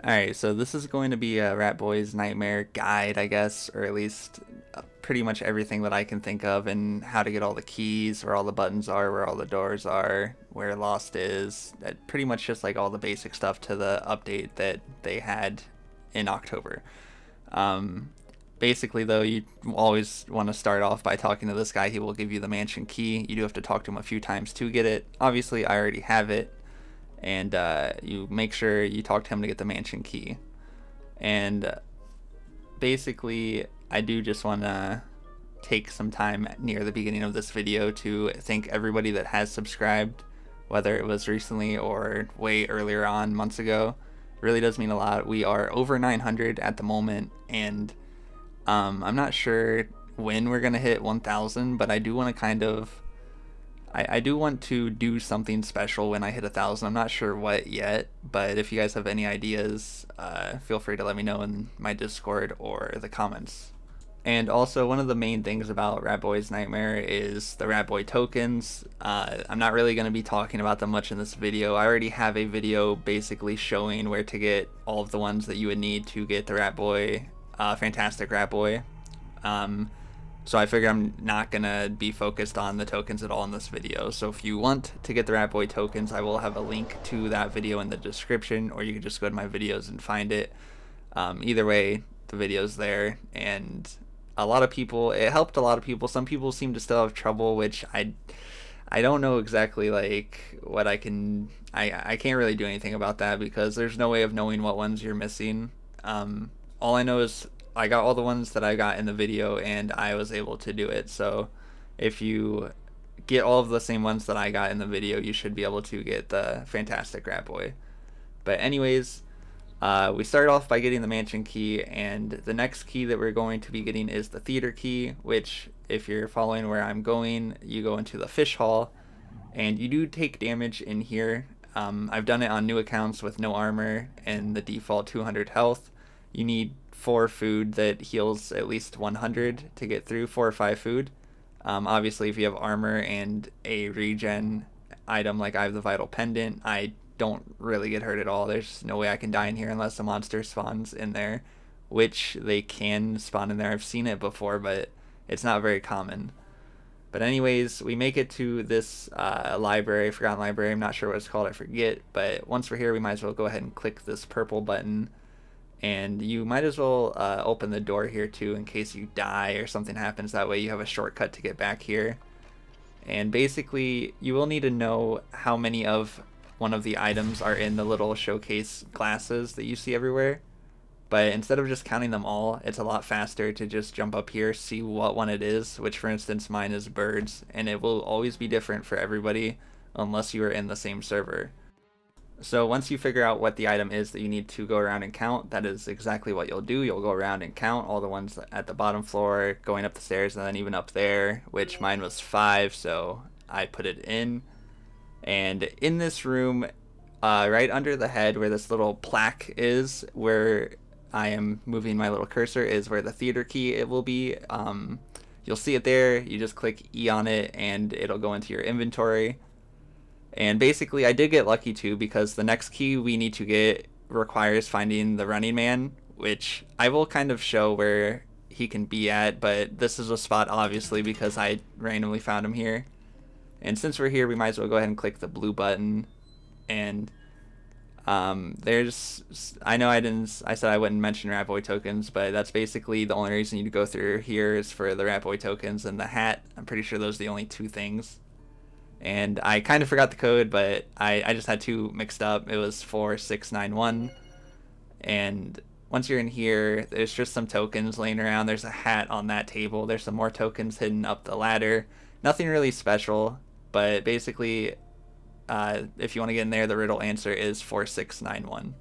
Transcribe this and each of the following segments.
Alright, so this is going to be a Ratboy's Nightmare guide, I guess, or at least pretty much everything that I can think of, and how to get all the keys, where all the buttons are, where all the doors are, where Lost is, pretty much just like all the basic stuff to the update that they had in October. Basically though, you always want to start off by talking to this guy. He will give you the mansion key. You do have to talk to him a few times to get it. Obviously I already have it, and you make sure you talk to him to get the mansion key. And basically I do just want to take some time near the beginning of this video to thank everybody that has subscribed, whether it was recently or way earlier on, months ago. It really does mean a lot. We are over 900 at the moment, and I'm not sure when we're gonna hit 1,000, but I do want to kind of I do want to do something special when I hit 1,000. I'm not sure what yet, but if you guys have any ideas, feel free to let me know in my Discord or the comments. And also, one of the main things about Ratboy's Nightmare is the Ratboy tokens. I'm not really going to be talking about them much in this video. I already have a video basically showing where to get all of the ones that you would need to get the Ratboy, Fantastic Ratboy. So I figure I'm not going to be focused on the tokens at all in this video. So if you want to get the Ratboy tokens, I will have a link to that video in the description, or you can just go to my videos and find it. Either way, the video's there, and a lot of people, it helped a lot of people. Some people seem to still have trouble, which I don't know exactly like what I can't really do anything about that, because there's no way of knowing what ones you're missing. All I know is I got all the ones that I got in the video, and I was able to do it. So if you get all of the same ones that I got in the video, you should be able to get the Fantastic Ratboy. But anyways, we start off by getting the mansion key, and the next key that we're going to be getting is the theater key, which, if you're following where I'm going, you go into the fish hall, and you do take damage in here. I've done it on new accounts with no armor and the default 200 health. You need 4 food that heals at least 100 to get through, 4 or 5 food. Obviously if you have armor and a regen item like I have the vital pendant, I don't really get hurt at all. There's no way I can die in here unless a monster spawns in there, which they can spawn in there. I've seen it before, but it's not very common. But anyways, we make it to this library, Forgotten Library. I'm not sure what it's called, I forget. But once we're here, we might as well go ahead and click this purple button. And you might as well open the door here too, in case you die or something happens. That way you have a shortcut to get back here. And basically, you will need to know how many of one of the items are in the little showcase glasses that you see everywhere. But instead of just counting them all, it's a lot faster to just jump up here, see what one it is, which for instance mine is birds, and it will always be different for everybody unless you are in the same server. So once you figure out what the item is that you need to go around and count, that is exactly what you'll do. You'll go around and count all the ones at the bottom floor, going up the stairs, and then even up there, which mine was 5, so I put it in. And in this room, right under the head where this little plaque is, where I am moving my little cursor, is where the theater key it will be. You'll see it there. You just click E on it and it'll go into your inventory. And basically I did get lucky too, because the next key we need to get requires finding the running man, which I will kind of show where he can be at, but this is a spot obviously because I randomly found him here. And since we're here, we might as well go ahead and click the blue button. And I know I said I wouldn't mention Ratboy tokens, but that's basically the only reason you go through here is for the Ratboy tokens and the hat. I'm pretty sure those are the only 2 things. And I kind of forgot the code, but I just had 2 mixed up. It was 4691. And once you're in here, there's just some tokens laying around. There's a hat on that table. There's some more tokens hidden up the ladder. Nothing really special, but basically, if you want to get in there, the riddle answer is 4691.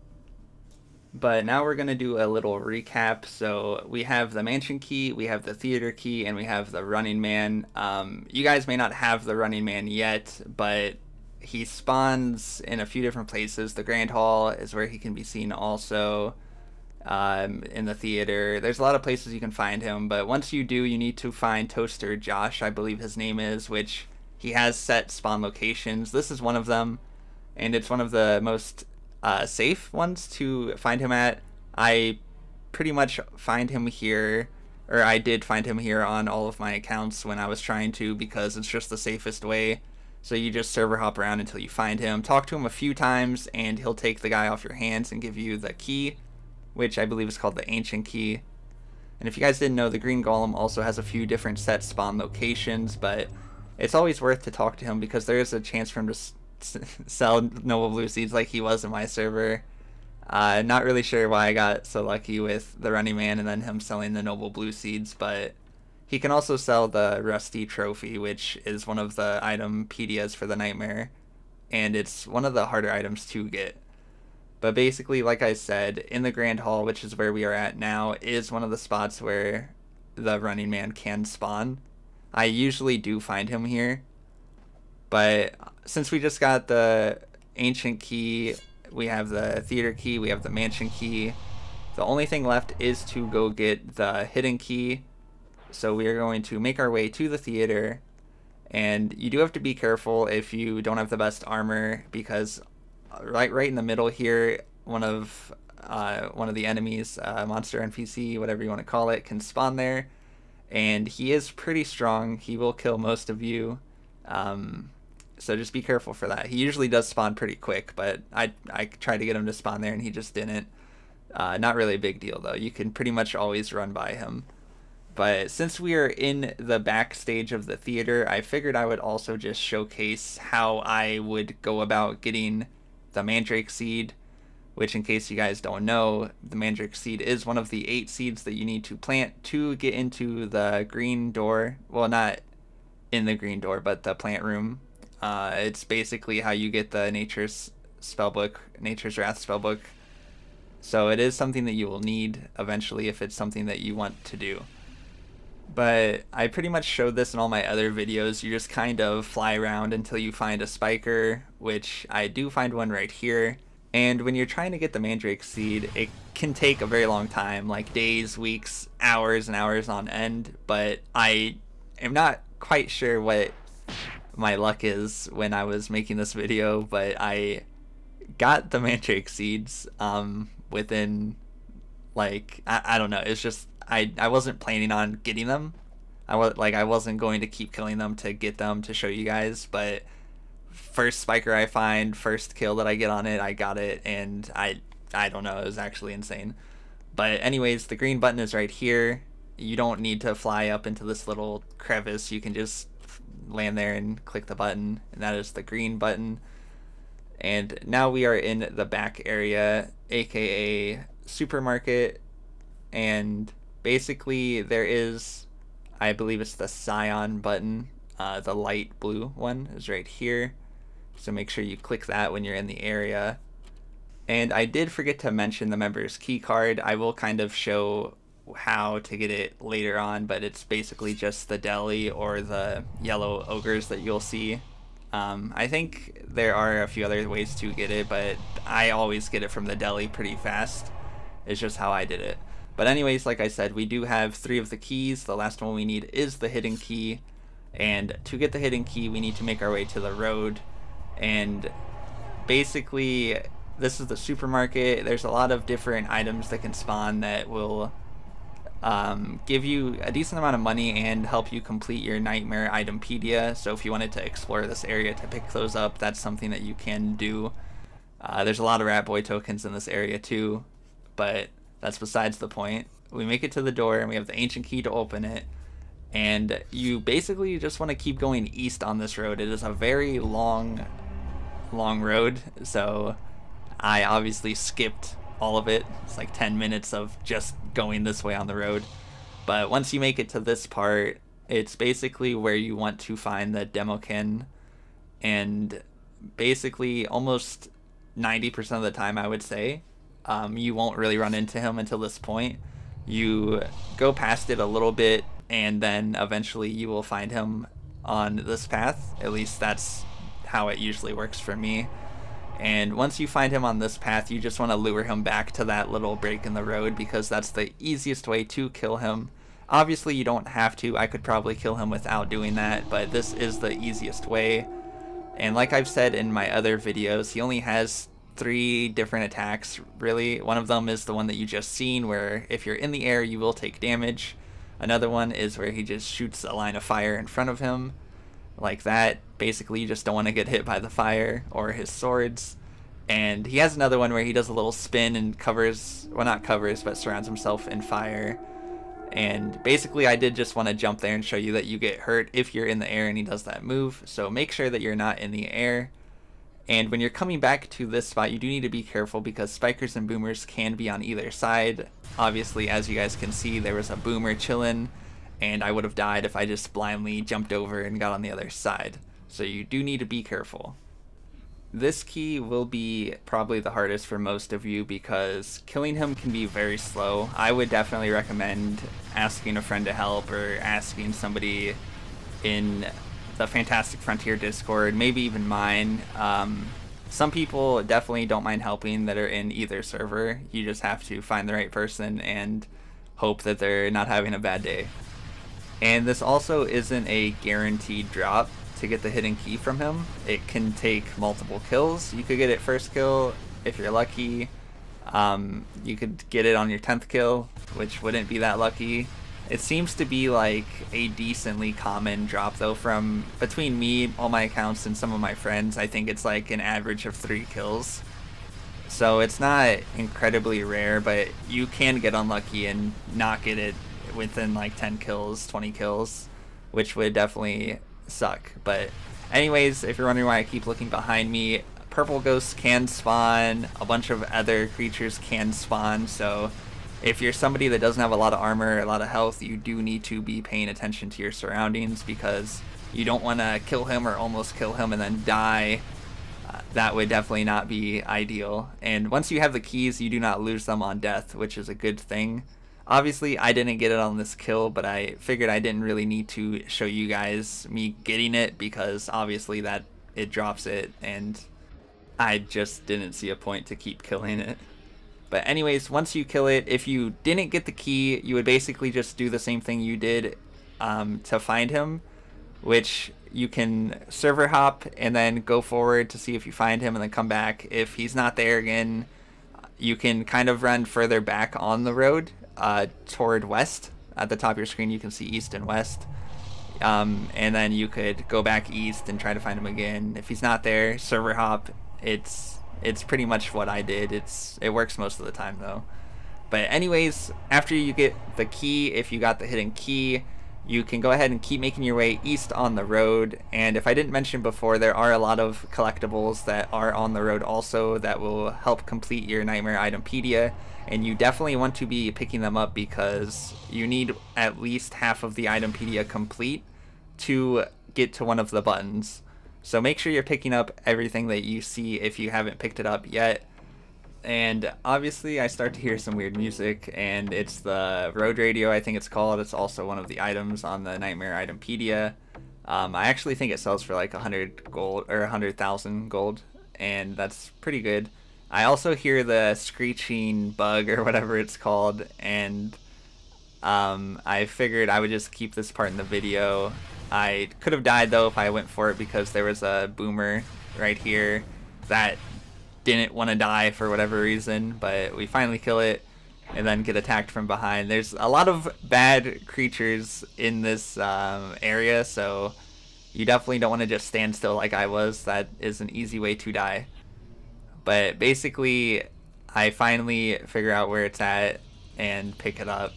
But now we're going to do a little recap. So we have the mansion key, we have the theater key, and we have the running man. You guys may not have the running man yet, but he spawns in a few different places. The Grand Hall is where he can be seen also. In the theater, there's a lot of places you can find him, but once you do, you need to find Toaster Josh, I believe his name is, which he has set spawn locations. This is one of them, and it's one of the most safe ones to find him at. I pretty much find him here, or I did find him here on all of my accounts when I was trying to, because it's just the safest way. So you just server hop around until you find him, talk to him a few times, and he'll take the guy off your hands and give you the key, which I believe is called the ancient key. And if you guys didn't know, the green golem also has a few different set spawn locations, but it's always worth to talk to him because there is a chance for him to sell noble blue seeds like he was in my server. Not really sure why I got so lucky with the running man and then him selling the noble blue seeds, but he can also sell the rusty trophy, which is one of the item pedias for the nightmare, and it's one of the harder items to get. But basically, like I said, in the Grand Hall, which is where we are at now, is one of the spots where the running man can spawn. I usually do find him here, but since we just got the ancient key, we have the theater key, we have the mansion key, the only thing left is to go get the hidden key. So we are going to make our way to the theater, and you do have to be careful if you don't have the best armor, because right in the middle here, one of the enemies, monster NPC, whatever you want to call it, can spawn there, and he is pretty strong. He will kill most of you, so just be careful for that. He usually does spawn pretty quick, but I tried to get him to spawn there and he just didn't. Not really a big deal though. You can pretty much always run by him. But since we are in the backstage of the theater, I figured I would also just showcase how I would go about getting the Mandrake seed, which, in case you guys don't know, the Mandrake seed is one of the 8 seeds that you need to plant to get into the green door. Well, not in the green door, but the plant room. It's basically how you get the Nature's Spellbook, Nature's Wrath Spellbook. So it is something that you will need eventually if it's something that you want to do. But I pretty much showed this in all my other videos. You just kind of fly around until you find a spiker, which I do find one right here. And when you're trying to get the Mandrake seed, it can take a very long time, like days, weeks, hours, and hours on end. But I am not quite sure what my luck is when I was making this video, but I got the Mandrake seeds within, like, I don't know, it's just I wasn't planning on getting them. I wasn't going to keep killing them to get them to show you guys, but first spiker I find, first kill that I get on it, I got it, and I don't know, it was actually insane. But anyways, the green button is right here. You don't need to fly up into this little crevice. You can just land there and click the button, and that is the green button. And now we are in the back area, aka supermarket, and basically there is, I believe it's the cyan button, the light blue one is right here, so make sure you click that when you're in the area. And I did forget to mention the member's key card. I will kind of show how to get it later on, but it's basically just the Deli or the yellow ogres that you'll see. I think there are a few other ways to get it, but I always get it from the Deli pretty fast. It's just how I did it. But anyways, like I said, we do have 3 of the keys. The last one we need is the hidden key, and to get the hidden key we need to make our way to the road. And basically this is the supermarket. There's a lot of different items that can spawn that will give you a decent amount of money and help you complete your nightmare itempedia. So if you wanted to explore this area to pick those up, that's something that you can do. There's a lot of Ratboy tokens in this area too, but that's besides the point. We make it to the door and we have the ancient key to open it, and you basically just want to keep going east on this road. It is a very long road, so I obviously skipped all of it. It's like 10 minutes of just going this way on the road. But once you make it to this part, it's basically where you want to find the Democan, and basically almost 90% of the time, I would say, you won't really run into him until this point. You go past it a little bit, and then eventually you will find him on this path. At least that's how it usually works for me. And once you find him on this path, you just want to lure him back to that little break in the road, because that's the easiest way to kill him. Obviously you don't have to. I could probably kill him without doing that, but this is the easiest way. And like I've said in my other videos, he only has 3 different attacks, really. One of them is the one that you just seen, where if you're in the air, you will take damage. Another one is where he just shoots a line of fire in front of him, like that. Basically, you just don't want to get hit by the fire or his swords. And he has another one where he does a little spin and covers, well, not covers, but surrounds himself in fire. And basically, I did just want to jump there and show you that you get hurt if you're in the air and he does that move. So make sure that you're not in the air. And when you're coming back to this spot, you do need to be careful because spikers and boomers can be on either side. Obviously, as you guys can see, there was a boomer chilling, and I would have died if I just blindly jumped over and got on the other side. So you do need to be careful. This key will be probably the hardest for most of you because killing him can be very slow. I would definitely recommend asking a friend to help or asking somebody in the Fantastic Frontier Discord, maybe even mine. Some people definitely don't mind helping that are in either server. You just have to find the right person and hope that they're not having a bad day. And this also isn't a guaranteed drop to get the hidden key from him. It can take multiple kills. You could get it first kill if you're lucky. You could get it on your 10th kill, which wouldn't be that lucky. It seems to be like a decently common drop though, from between me, all my accounts, and some of my friends. I think it's like an average of 3 kills. So it's not incredibly rare, but you can get unlucky and not get it within like 10 kills, 20 kills, which would definitely suck. But anyways, if you're wondering why I keep looking behind me, purple ghosts can spawn, a bunch of other creatures can spawn, so if you're somebody that doesn't have a lot of armor, a lot of health, you do need to be paying attention to your surroundings because you don't want to kill him or almost kill him and then die. That would definitely not be ideal. And once you have the keys, you do not lose them on death, which is a good thing. Obviously, I didn't get it on this kill, but I figured I didn't really need to show you guys me getting it because obviously that it drops it, and I just didn't see a point to keep killing it. But anyways, once you kill it, if you didn't get the key, you would basically just do the same thing you did to find him, which you can server hop and then go forward to see if you find him and then come back. If he's not there again, you can kind of run further back on the road toward west. At the top of your screen, you can see east and west. And then you could go back east and try to find him again. If he's not there, server hop. It's pretty much what I did. It works most of the time though. But anyways, after you get the key, if you got the hidden key, you can go ahead and keep making your way east on the road. And if I didn't mention before, there are a lot of collectibles that are on the road also that will help complete your Nightmare Itempedia. And you definitely want to be picking them up because you need at least half of the Itempedia complete to get to one of the buttons. So make sure you're picking up everything that you see if you haven't picked it up yet. And obviously I start to hear some weird music, and it's the road radio, I think it's called. It's also one of the items on the Nightmare Itempedia. I actually think it sells for like 100 gold or 100,000 gold, and that's pretty good. I also hear the screeching bug or whatever it's called, and I figured I would just keep this part in the video. I could have died though if I went for it because there was a boomer right here that didn't want to die for whatever reason, but we finally kill it and then get attacked from behind. There's a lot of bad creatures in this area, so you definitely don't want to just stand still like I was. That is an easy way to die. But basically, I finally figure out where it's at and pick it up.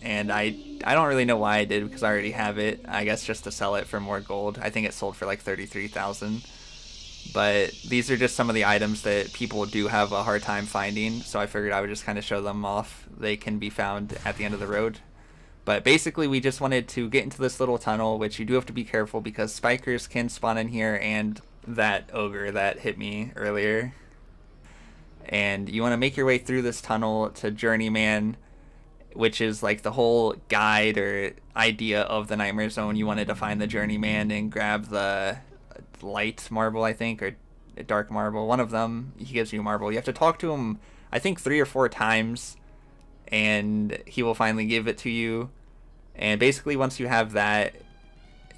And I don't really know why I did because I already have it. I guess just to sell it for more gold. I think it sold for like 33,000. But these are just some of the items that people do have a hard time finding. So I figured I would just kind of show them off. They can be found at the end of the road. But basically we just wanted to get into this little tunnel, which you do have to be careful because spikers can spawn in here and that ogre that hit me earlier. And you want to make your way through this tunnel to Journeyman, which is like the whole guide or idea of the Nightmare Zone. You wanted to find the Journeyman and grab the light marble, I think, or dark marble. One of them, he gives you a marble. You have to talk to him, I think 3 or 4 times, and he will finally give it to you. And basically once you have that,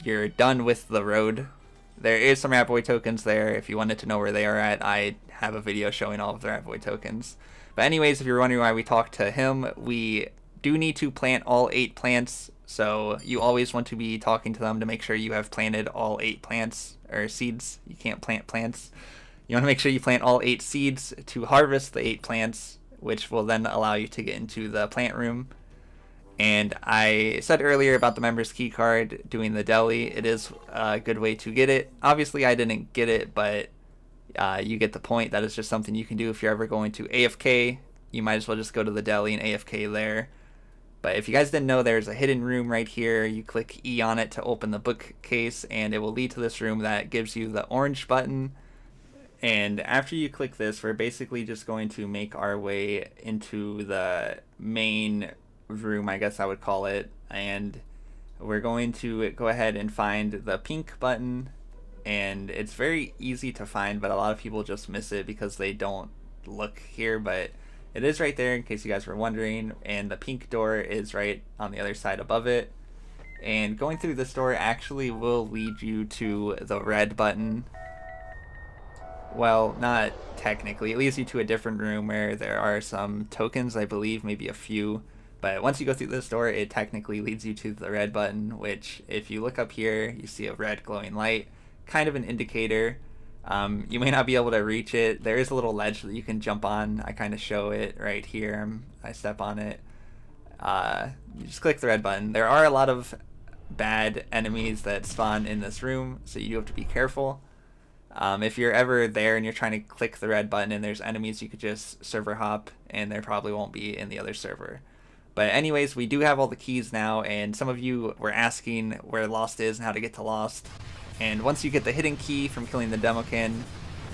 you're done with the road. there is some Ratboy tokens there. If you wanted to know where they are at, I have a video showing all of the Ratboy tokens. But anyways, if you're wondering why we talked to him, we do need to plant all 8 plants. So you always want to be talking to them to make sure you have planted all 8 plants, or seeds. You can't plant plants. You want to make sure you plant all 8 seeds to harvest the 8 plants, which will then allow you to get into the plant room. And I said earlier about the members key card doing the Deli. It is a good way to get it. Obviously I didn't get it, but you get the point. That is just something you can do if you're ever going to AFK. You might as well just go to the Deli and AFK there. But if you guys didn't know, there's a hidden room right here. You click E on it to open the bookcase, and it will lead to this room that gives you the orange button. And after you click this, we're basically just going to make our way into the main room, I guess I would call it. And we're going to go ahead and find the pink button. And it's very easy to find, but a lot of people just miss it because they don't look here. But it is right there in case you guys were wondering, and the pink door is right on the other side above it. And going through this door actually will lead you to the red button. Well, not technically. It leads you to a different room where there are some tokens, I believe, maybe a few. But once you go through this door, it technically leads you to the red button, which if you look up here, you see a red glowing light, kind of an indicator. You may not be able to reach it. There is a little ledge that you can jump on. I kind of show it right here. I step on it. You just click the red button. There are a lot of bad enemies that spawn in this room, so you do have to be careful. If you're ever there and you're trying to click the red button and there's enemies, you could just server hop and there probably won't be in the other server. But anyways, we do have all the keys now, and some of you were asking where Lost is and how to get to Lost. And once you get the hidden key from killing the Democan,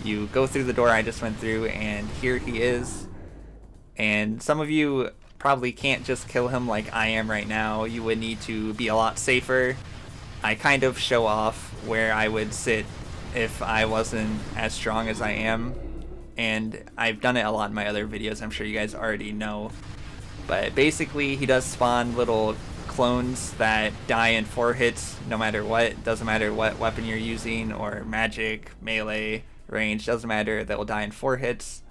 you go through the door I just went through, and here he is. And some of you probably can't just kill him like I am right now. You would need to be a lot safer. I kind of show off where I would sit if I wasn't as strong as I am. And I've done it a lot in my other videos, I'm sure you guys already know. But basically, he does spawn little clones that die in 4 hits no matter what. Doesn't matter what weapon you're using, or magic, melee, range, doesn't matter. They will die in 4 hits,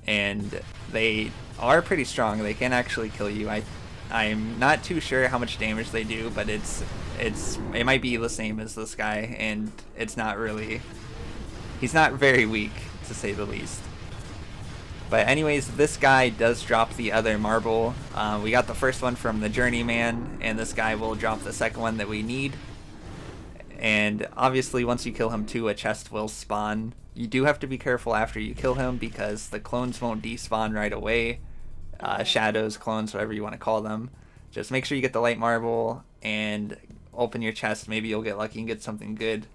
and they are pretty strong. They can actually kill you. I'm not too sure how much damage they do, but it might be the same as this guy, and it's not really, he's not very weak, to say the least. But anyways, this guy does drop the other marble. We got the first one from the Journeyman, and this guy will drop the second one that we need. And obviously once you kill him too, a chest will spawn. You do have to be careful after you kill him because the clones won't despawn right away. Shadows, clones, whatever you want to call them. Just make sure you get the light marble and open your chest. Maybe you'll get lucky and get something good.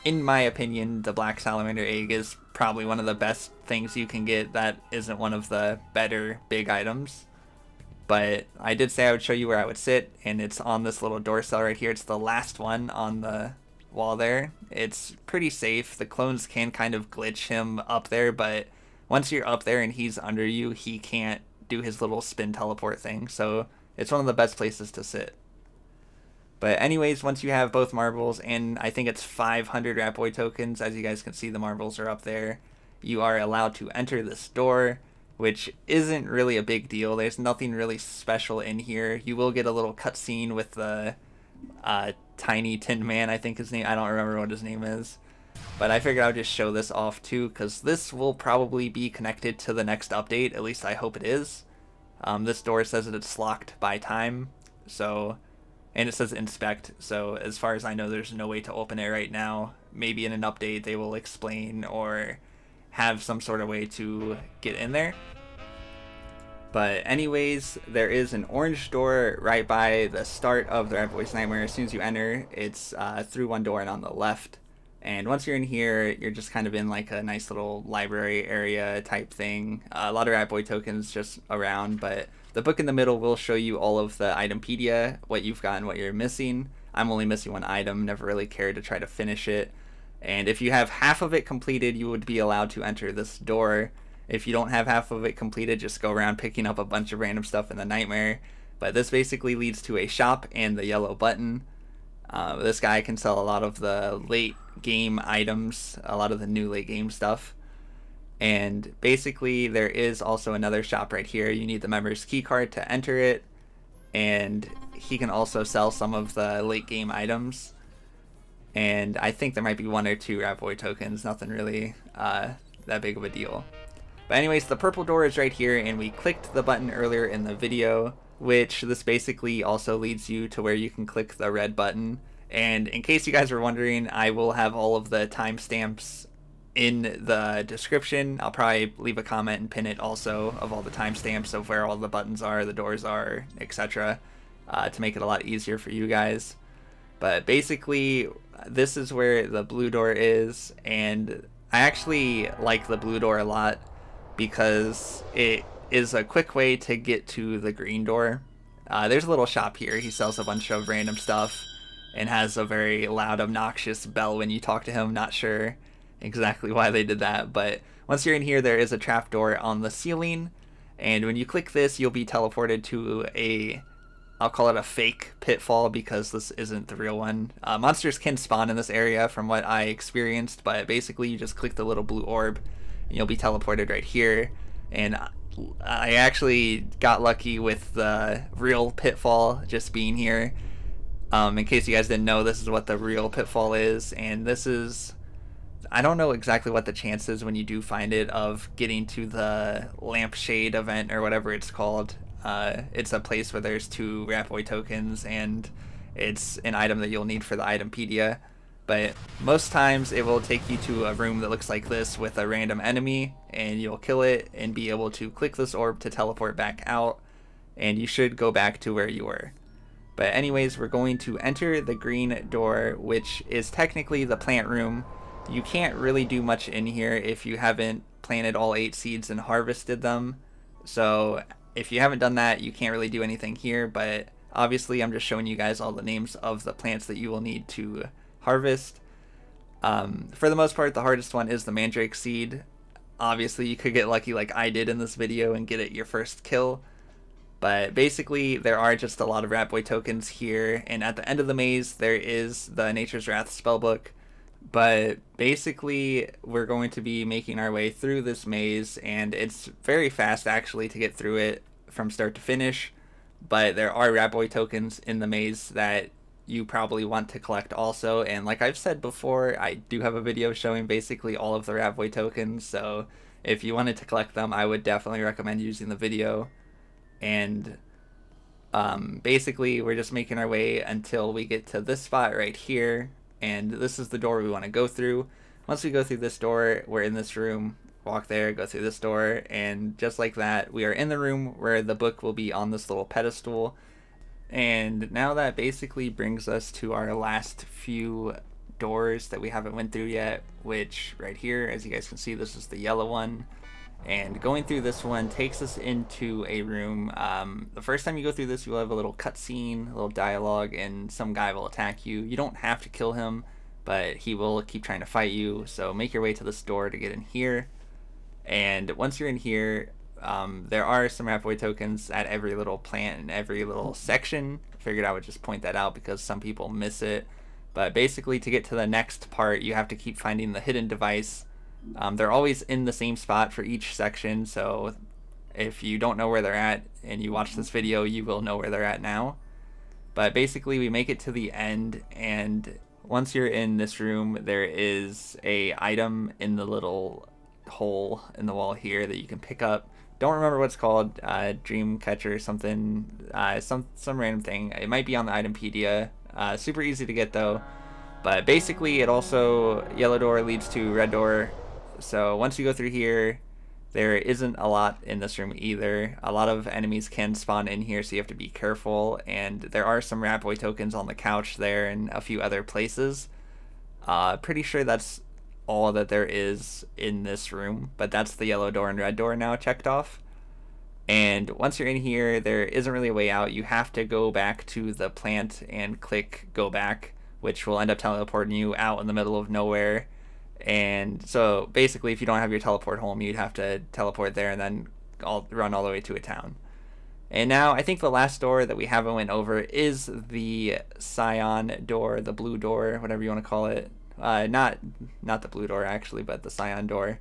In my opinion, the black salamander egg is probably one of the best things you can get that isn't one of the better big items. But I did say I would show you where I would sit, and it's on this little door cell right here. It's the last one on the wall there. It's pretty safe. The clones can kind of glitch him up there, but once you're up there and he's under you, he can't do his little spin teleport thing. So it's one of the best places to sit. But anyways, once you have both marbles, and I think it's 500 Ratboy tokens, as you guys can see the marbles are up there, you are allowed to enter this door, which isn't really a big deal. There's nothing really special in here. You will get a little cutscene with the tiny tin man, I think his name, I don't remember what his name is. But I figured I would just show this off too, because this will probably be connected to the next update, at least I hope it is. This door says that it's locked by time, so... and it says inspect, so as far as I know, there's no way to open it right now. Maybe in an update they will explain or have some sort of way to get in there. But anyways, there is an orange door right by the start of the Ratboy's Nightmare. As soon as you enter, it's through one door and on the left. And once you're in here, you're just kind of in like a nice little library area type thing. A lot of Ratboy tokens just around, but the book in the middle will show you all of the itempedia, what you've got and what you're missing. I'm only missing one item, never really cared to try to finish it. And if you have half of it completed, you would be allowed to enter this door. If you don't have half of it completed, just go around picking up a bunch of random stuff in the nightmare. But this basically leads to a shop and the yellow button. This guy can sell a lot of the late game items, a lot of the new late game stuff. And basically there is also another shop right here. You need the member's key card to enter it, and he can also sell some of the late game items. And I think there might be 1 or 2 Ratboy tokens, nothing really that big of a deal. But anyways, the purple door is right here, and we clicked the button earlier in the video, which this basically also leads you to where you can click the red button. And in case you guys were wondering, I will have all of the timestamps in the description. I'll probably leave a comment and pin it also of all the timestamps of where all the buttons are, the doors are, etc. To make it a lot easier for you guys. But basically, this is where the blue door is, and I actually like the blue door a lot because it is a quick way to get to the green door. There's a little shop here. He sells a bunch of random stuff and has a very loud, obnoxious bell when you talk to him. Not sure exactly why they did that, but once you're in here, there is a trapdoor on the ceiling, and when you click this, you'll be teleported to I'll call it a fake pitfall because this isn't the real one. Monsters can spawn in this area from what I experienced, but basically you just click the little blue orb and you'll be teleported right here. And I actually got lucky with the real pitfall just being here. In case you guys didn't know, this is what the real pitfall is, and this is, I don't know exactly what the chance is when you do find it of getting to the lampshade event or whatever it's called. It's a place where there's 2 Ratboy tokens, and it's an item that you'll need for the itempedia. But most times it will take you to a room that looks like this with a random enemy, and you'll kill it and be able to click this orb to teleport back out, and you should go back to where you were. But anyways, we're going to enter the green door, which is technically the plant room. You can't really do much in here if you haven't planted all 8 seeds and harvested them. So if you haven't done that, you can't really do anything here, but obviously I'm just showing you guys all the names of the plants that you will need to harvest. For the most part, the hardest one is the Mandrake seed. Obviously you could get lucky like I did in this video and get it your first kill, but basically there are just a lot of Ratboy tokens here, and at the end of the maze there is the Nature's Wrath spellbook. But basically we're going to be making our way through this maze, and it's very fast actually to get through it from start to finish, but there are Ratboy tokens in the maze that you probably want to collect also. And like I've said before, I do have a video showing basically all of the Ratboy tokens, so if you wanted to collect them, I would definitely recommend using the video. And basically we're just making our way until we get to this spot right here, and this is the door we want to go through. Once we go through this door, we're in this room. Walk there, go through this door, and just like that, we are in the room where the book will be on this little pedestal. And now that basically brings us to our last few doors that we haven't went through yet, which right here, as you guys can see, this is the yellow one. And going through this one takes us into a room. The first time you go through this, you'll have a little cutscene, a little dialogue, and some guy will attack you. You don't have to kill him, but he will keep trying to fight you, so make your way to this door to get in here. And once you're in here, there are some Ratboy tokens at every little plant and every little section. I figured I would just point that out because some people miss it. But basically, to get to the next part, you have to keep finding the hidden device. They're always in the same spot for each section, so if you don't know where they're at and you watch this video, you will know where they're at now. But basically, we make it to the end, and once you're in this room, there is a item in the little hole in the wall here that you can pick up. Don't remember what it's called, dream catcher or something, some random thing. It might be on the itempedia. Super easy to get though. But basically, it also, yellow door leads to red door. So once you go through here, there isn't a lot in this room either. A lot of enemies can spawn in here, so you have to be careful. And there are some Ratboy tokens on the couch there and a few other places. Pretty sure that's all that there is in this room, but that's the yellow door and red door now checked off. And once you're in here, there isn't really a way out. You have to go back to the plant and click go back, which will end up teleporting you out in the middle of nowhere. And so basically, if you don't have your teleport home, you'd have to teleport there and then run all the way to a town. And now I think the last door that we haven't went over is the cyan door, the blue door, whatever you want to call it. Not the blue door actually, but the cyan door.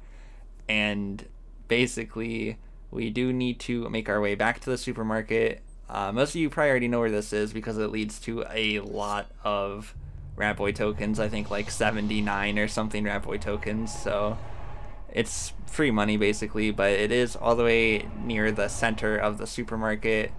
And basically, we do need to make our way back to the supermarket. Most of you probably already know where this is because it leads to a lot of Ratboy tokens. I think like 79 or something Ratboy tokens. So it's free money basically, but it is all the way near the center of the supermarket.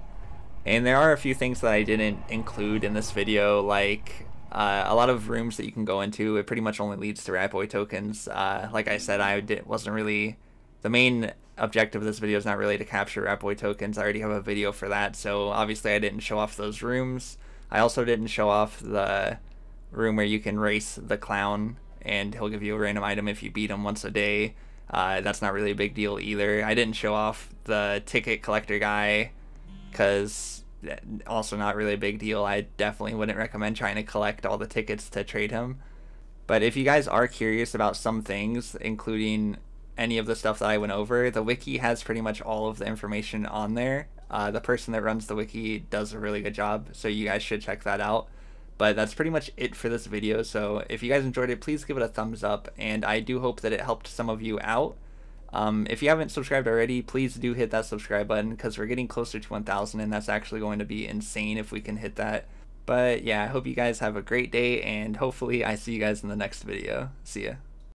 And there are a few things that I didn't include in this video, like a lot of rooms that you can go into. It pretty much only leads to Ratboy tokens. Like I said, wasn't really the main objective of this video is not really to capture Ratboy tokens. I already have a video for that, so obviously I didn't show off those rooms. I also didn't show off the room where you can race the clown and he'll give you a random item if you beat him once a day. That's not really a big deal either. I didn't show off the ticket collector guy because also not really a big deal. I definitely wouldn't recommend trying to collect all the tickets to trade him. But if you guys are curious about some things, including any of the stuff that I went over, the wiki has pretty much all of the information on there. The person that runs the wiki does a really good job, so you guys should check that out. But that's pretty much it for this video, so if you guys enjoyed it, please give it a thumbs up, and I do hope that it helped some of you out. If you haven't subscribed already, please do hit that subscribe button, because we're getting closer to 1,000, and that's actually going to be insane if we can hit that. But yeah, I hope you guys have a great day, and hopefully I see you guys in the next video. See ya.